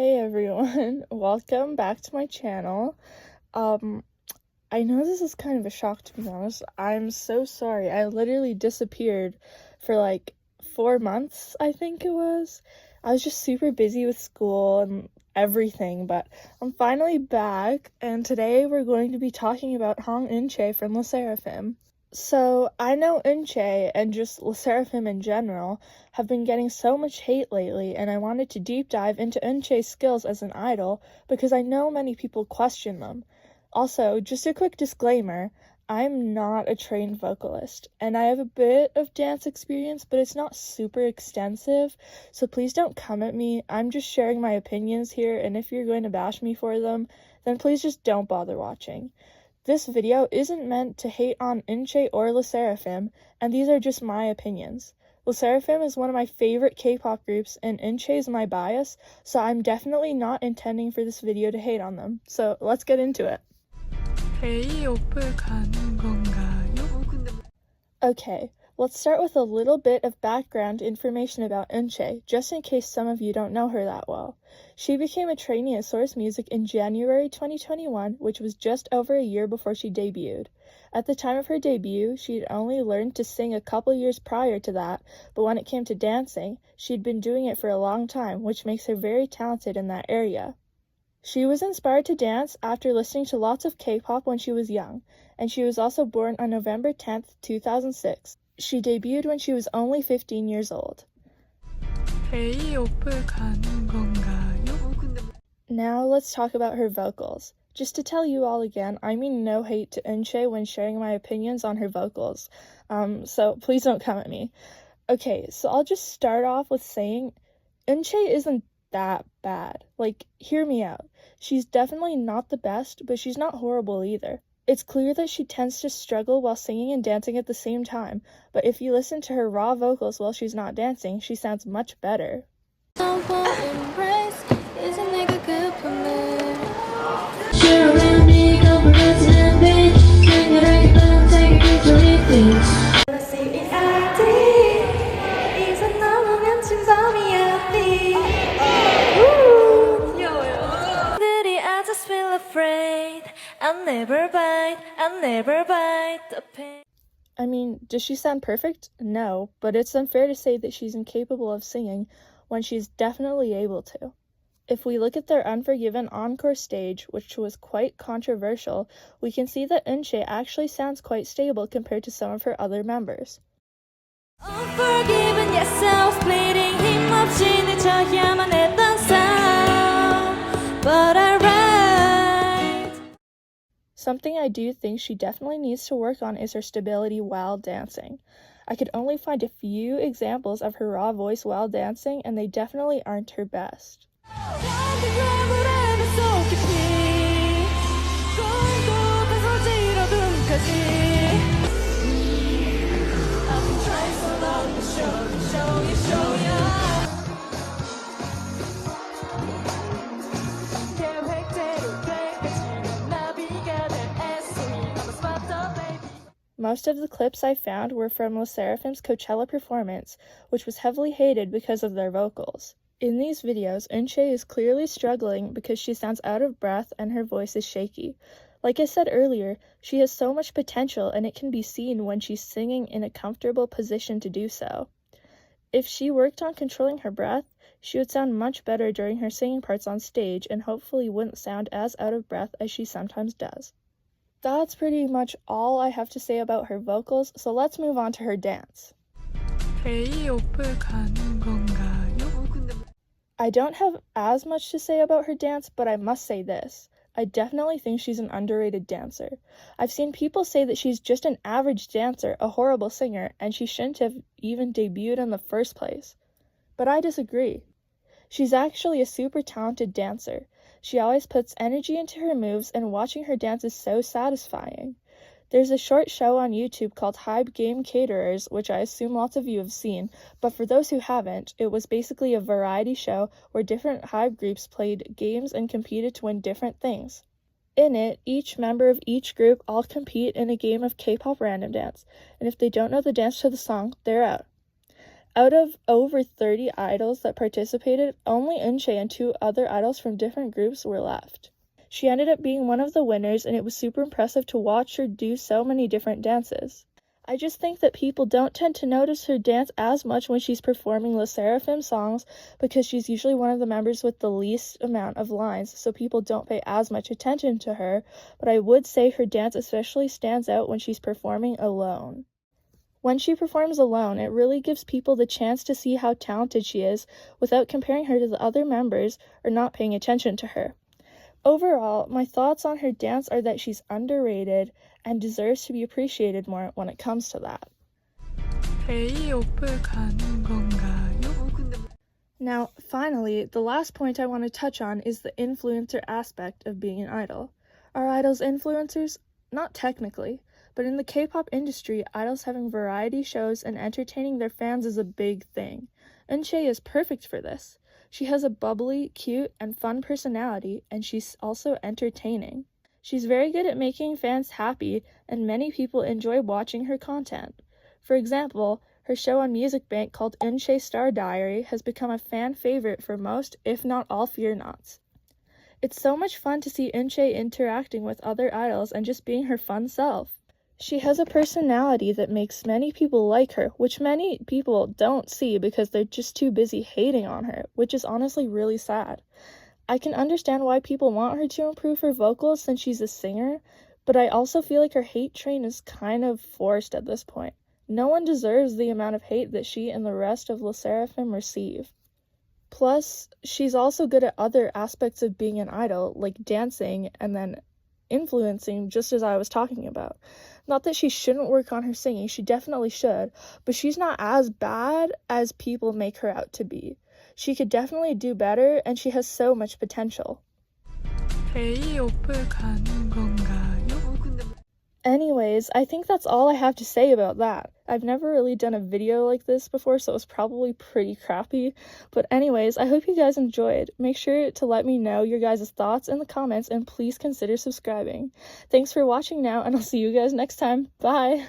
Hey everyone, welcome back to my channel. I know this is kind of a shock to be honest. I'm so sorry. I literally disappeared for like 4 months, I think it was. I was just super busy with school and everything, but I'm finally back, and today we're going to be talking about eunchae from LE SSERAFIM. So, I know eunchae and just LE SSERAFIM in general have been getting so much hate lately, and I wanted to deep dive into eunchae's skills as an idol because I know many people question them. Also, just a quick disclaimer, I'm not a trained vocalist, and I have a bit of dance experience, but it's not super extensive, so please don't come at me. I'm just sharing my opinions here, and if you're going to bash me for them, then please just don't bother watching. This video isn't meant to hate on eunchae or LE SSERAFIM, and these are just my opinions. LE SSERAFIM is one of my favorite K-pop groups, and eunchae is my bias, so I'm definitely not intending for this video to hate on them. So let's get into it. Okay, let's start with a little bit of background information about eunchae, just in case some of you don't know her that well. She became a trainee at Source Music in January 2021, which was just over a year before she debuted. At the time of her debut, she'd only learned to sing a couple years prior to that, but when it came to dancing, she'd been doing it for a long time, which makes her very talented in that area. She was inspired to dance after listening to lots of K-pop when she was young, and she was also born on November 10th, 2006. She debuted when she was only 15 years old. Now let's talk about her vocals. Just to tell you all again, I mean no hate to eunchae when sharing my opinions on her vocals, so please don't come at me. Okay, so I'll just start off with saying eunchae isn't that bad. Like, hear me out. She's definitely not the best, but she's not horrible either. It's clear that she tends to struggle while singing and dancing at the same time, but if you listen to her raw vocals while she's not dancing, she sounds much better. I mean, does she sound perfect? No, but it's unfair to say that she's incapable of singing when she's definitely able to. If we look at their Unforgiven encore stage, which was quite controversial, we can see that eunchae actually sounds quite stable compared to some of her other members. Unforgiven, yes, I was bleeding 힘없이 늦춰야만 했던 sound, but alright. Something I do think she definitely needs to work on is her stability while dancing. I could only find a few examples of her raw voice while dancing, and they definitely aren't her best. Most of the clips I found were from LE SSERAFIM's Coachella performance, which was heavily hated because of their vocals. In these videos, eunchae is clearly struggling because she sounds out of breath and her voice is shaky. Like I said earlier, she has so much potential, and it can be seen when she's singing in a comfortable position to do so. If she worked on controlling her breath, she would sound much better during her singing parts on stage and hopefully wouldn't sound as out of breath as she sometimes does. That's pretty much all I have to say about her vocals, so let's move on to her dance. I don't have as much to say about her dance, but I must say this. I definitely think she's an underrated dancer. I've seen people say that she's just an average dancer, a horrible singer, and she shouldn't have even debuted in the first place. But I disagree. She's actually a super talented dancer. She always puts energy into her moves, and watching her dance is so satisfying. There's a short show on YouTube called Hype Game Caterers, which I assume lots of you have seen, but for those who haven't, it was basically a variety show where different Hype groups played games and competed to win different things. In it, each member of each group all compete in a game of K-pop random dance, and if they don't know the dance to the song, they're out. Out of over 30 idols that participated, only eunchae and 2 other idols from different groups were left. She ended up being one of the winners, and it was super impressive to watch her do so many different dances. I just think that people don't tend to notice her dance as much when she's performing Le Sserafim songs because she's usually one of the members with the least amount of lines, so people don't pay as much attention to her, but I would say her dance especially stands out when she's performing alone. When she performs alone, it really gives people the chance to see how talented she is without comparing her to the other members or not paying attention to her. Overall, my thoughts on her dance are that she's underrated and deserves to be appreciated more when it comes to that. K-OP을 가는 건가요? Now, finally, the last point I want to touch on is the influencer aspect of being an idol. Are idols influencers? Not technically, but in the K-pop industry, idols having variety shows and entertaining their fans is a big thing. eunchae is perfect for this. She has a bubbly, cute, and fun personality, and she's also entertaining. She's very good at making fans happy, and many people enjoy watching her content. For example, her show on Music Bank called eunchae Star Diary has become a fan favorite for most, if not all, Fear-Nots. It's so much fun to see eunchae interacting with other idols and just being her fun self. She has a personality that makes many people like her, which many people don't see because they're just too busy hating on her, which is honestly really sad. I can understand why people want her to improve her vocals since she's a singer, but I also feel like her hate train is kind of forced at this point. No one deserves the amount of hate that she and the rest of Le Sserafim receive. Plus, she's also good at other aspects of being an idol, like dancing and then influencing, just as I was talking about. Not that she shouldn't work on her singing, she definitely should, but she's not as bad as people make her out to be. She could definitely do better, and she has so much potential. K-OP을 가는 건가요? Anyways, I think that's all I have to say about that. I've never really done a video like this before, so it was probably pretty crappy. But anyways, I hope you guys enjoyed. Make sure to let me know your guys' thoughts in the comments, and please consider subscribing. Thanks for watching now, and I'll see you guys next time. Bye!